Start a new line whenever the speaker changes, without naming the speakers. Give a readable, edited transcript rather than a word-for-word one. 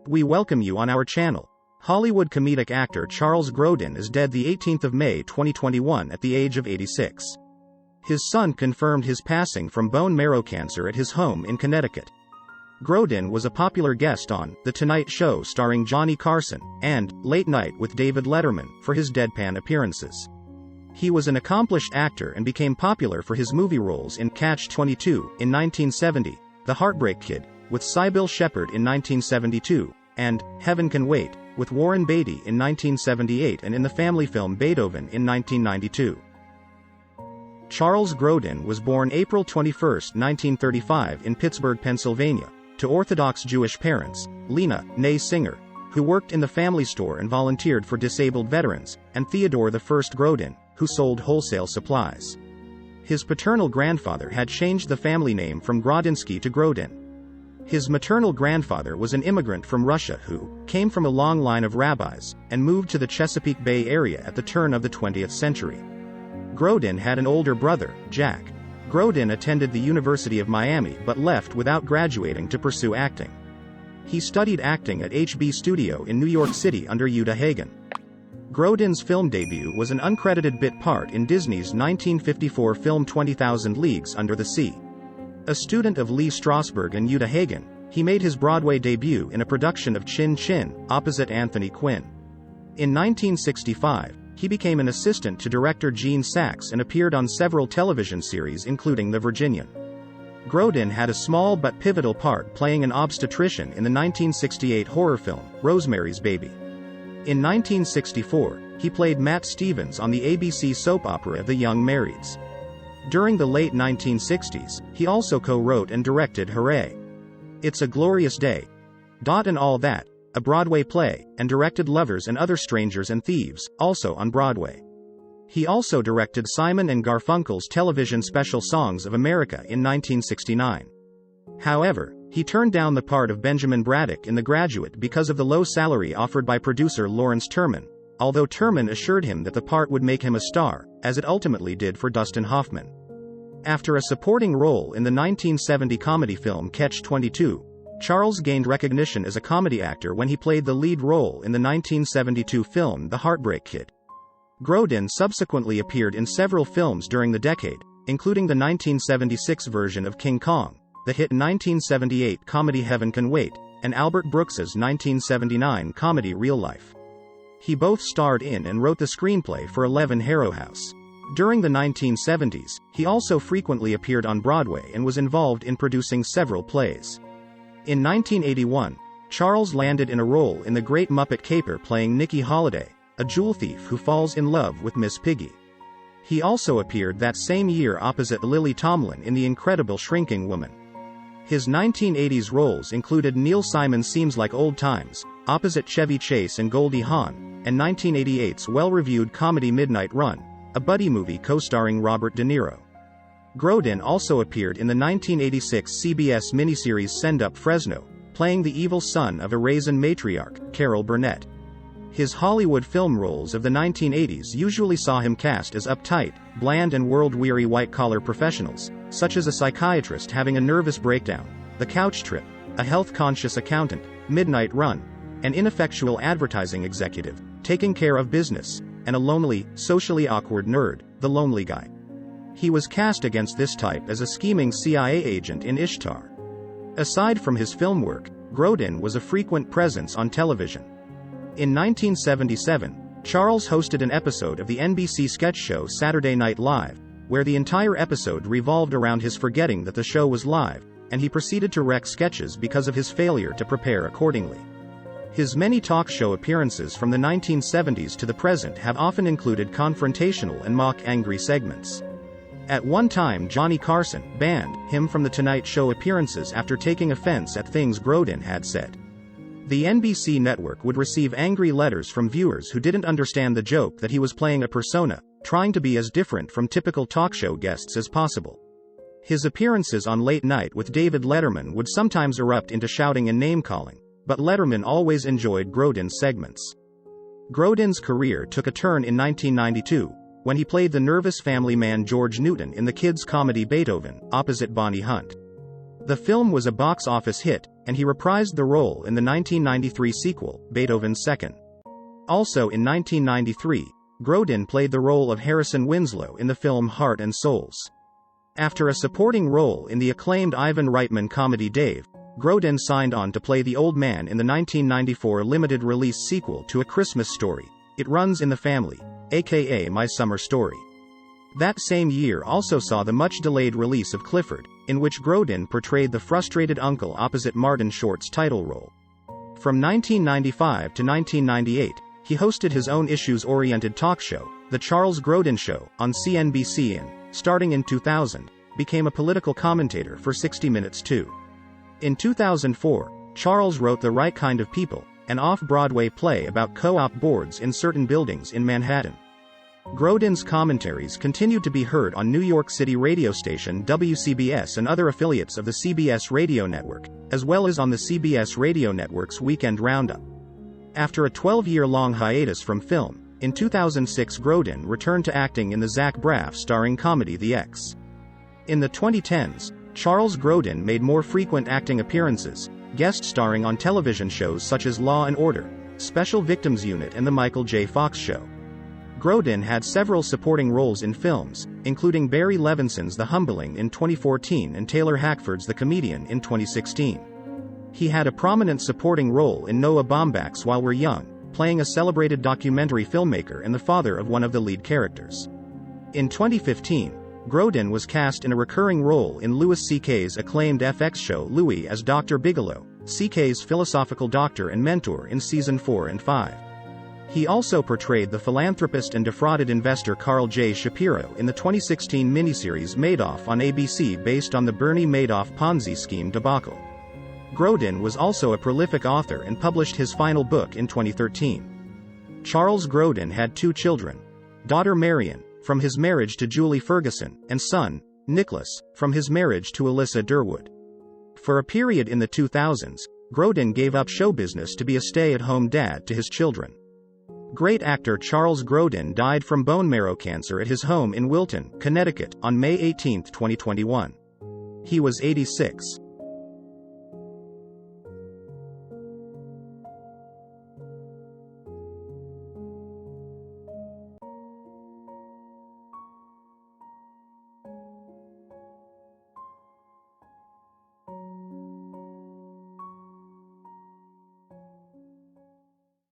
We welcome you on our channel. Hollywood comedic actor Charles Grodin is dead the 18th of May 2021 at the age of 86. His son confirmed his passing from bone marrow cancer at his home in Connecticut. Grodin was a popular guest on The Tonight Show starring Johnny Carson and Late Night with David Letterman for his deadpan appearances. He was an accomplished actor and became popular for his movie roles in Catch-22 in 1970, The Heartbreak Kid with Sybil Shepherd in 1972, and Heaven Can Wait with Warren Beatty in 1978 and in the family film Beethoven in 1992. Charles Grodin was born April 21, 1935 in Pittsburgh, Pennsylvania, to Orthodox Jewish parents, Lena, née Singer, who worked in the family store and volunteered for disabled veterans, and Theodore I Grodin, who sold wholesale supplies. His paternal grandfather had changed the family name from Grodinsky to Grodin. His maternal grandfather was an immigrant from Russia who came from a long line of rabbis and moved to the Chesapeake Bay area at the turn of the 20th century. Grodin had an older brother, Jack. Grodin attended the University of Miami but left without graduating to pursue acting. He studied acting at HB Studio in New York City under Uta Hagen. Grodin's film debut was an uncredited bit part in Disney's 1954 film 20,000 Leagues Under the Sea. A student of Lee Strasberg and Uta Hagen, he made his Broadway debut in a production of Chin Chin, opposite Anthony Quinn. In 1965, he became an assistant to director Gene Saks and appeared on several television series including The Virginian. Grodin had a small but pivotal part playing an obstetrician in the 1968 horror film, Rosemary's Baby. In 1964, he played Matt Stevens on the ABC soap opera The Young Marrieds. During the late 1960s, he also co-wrote and directed Hooray! It's a Glorious Day! And All That, a Broadway play, and directed Lovers and Other Strangers and Thieves, also on Broadway. He also directed Simon and Garfunkel's television special Songs of America in 1969. However, he turned down the part of Benjamin Braddock in The Graduate because of the low salary offered by producer Lawrence Terman, although Terman assured him that the part would make him a star, as it ultimately did for Dustin Hoffman. After a supporting role in the 1970 comedy film Catch-22, Charles gained recognition as a comedy actor when he played the lead role in the 1972 film The Heartbreak Kid. Grodin subsequently appeared in several films during the decade, including the 1976 version of King Kong, the hit 1978 comedy Heaven Can Wait, and Albert Brooks's 1979 comedy Real Life. He both starred in and wrote the screenplay for 11 Harrow House. During the 1970s, he also frequently appeared on Broadway and was involved in producing several plays. In 1981, Charles landed in a role in the Great Muppet Caper playing Nicky Holiday, a jewel thief who falls in love with Miss Piggy. He also appeared that same year opposite Lily Tomlin in The Incredible Shrinking Woman. His 1980s roles included Neil Simon's Seems Like Old Times, opposite Chevy Chase and Goldie Hawn, and 1988's well-reviewed comedy Midnight Run, a buddy movie co-starring Robert De Niro. Grodin also appeared in the 1986 CBS miniseries Send Up Fresno, playing the evil son of a raisin matriarch, Carol Burnett. His Hollywood film roles of the 1980s usually saw him cast as uptight, bland and world-weary white-collar professionals, such as a psychiatrist having a nervous breakdown, The Couch Trip, a health-conscious accountant, Midnight Run, an ineffectual advertising executive, taking care of business, and a lonely, socially awkward nerd, The Lonely Guy. He was cast against this type as a scheming CIA agent in Ishtar. Aside from his film work, Grodin was a frequent presence on television. In 1977, Charles hosted an episode of the NBC sketch show Saturday Night Live, where the entire episode revolved around his forgetting that the show was live, and he proceeded to wreck sketches because of his failure to prepare accordingly. His many talk show appearances from the 1970s to the present have often included confrontational and mock-angry segments. At one time Johnny Carson banned him from The Tonight Show appearances after taking offense at things Grodin had said. The NBC network would receive angry letters from viewers who didn't understand the joke that he was playing a persona, trying to be as different from typical talk show guests as possible. His appearances on Late Night with David Letterman would sometimes erupt into shouting and name-calling, but Letterman always enjoyed Grodin's segments. Grodin's career took a turn in 1992, when he played the nervous family man George Newton in the kids' comedy Beethoven, opposite Bonnie Hunt. The film was a box office hit, and he reprised the role in the 1993 sequel, Beethoven's Second. Also in 1993, Grodin played the role of Harrison Winslow in the film Heart and Souls. After a supporting role in the acclaimed Ivan Reitman comedy Dave, Grodin signed on to play the old man in the 1994 limited-release sequel to A Christmas Story, It Runs in the Family, aka My Summer Story. That same year also saw the much-delayed release of Clifford, in which Grodin portrayed the frustrated uncle opposite Martin Short's title role. From 1995 to 1998, he hosted his own issues-oriented talk show, The Charles Grodin Show, on CNBC and, starting in 2000, became a political commentator for 60 Minutes too. In 2004, Charles wrote The Right Kind of People, an off-Broadway play about co-op boards in certain buildings in Manhattan. Grodin's commentaries continued to be heard on New York City radio station WCBS and other affiliates of the CBS radio network, as well as on the CBS radio network's Weekend Roundup. After a 12-year-long hiatus from film, in 2006 Grodin returned to acting in the Zach Braff-starring comedy The X. In the 2010s, Charles Grodin made more frequent acting appearances, guest starring on television shows such as Law & Order, Special Victims Unit and The Michael J. Fox Show. Grodin had several supporting roles in films, including Barry Levinson's The Humbling in 2014 and Taylor Hackford's The Comedian in 2016. He had a prominent supporting role in Noah Baumbach's While We're Young, playing a celebrated documentary filmmaker and the father of one of the lead characters. In 2015, Grodin was cast in a recurring role in Louis C.K.'s acclaimed FX show Louis as Dr. Bigelow, C.K.'s philosophical doctor and mentor in Season 4 and 5. He also portrayed the philanthropist and defrauded investor Carl J. Shapiro in the 2016 miniseries Madoff on ABC based on the Bernie Madoff Ponzi scheme debacle. Grodin was also a prolific author and published his final book in 2013. Charles Grodin had 2 children. Daughter Marion, from his marriage to Julie Ferguson, and son, Nichols, from his marriage to Alyssa Durwood. For a period in the 2000s, Grodin gave up show business to be a stay-at-home dad to his children. Great actor Charles Grodin died from bone marrow cancer at his home in Wilton, Connecticut, on May 18, 2021. He was 86.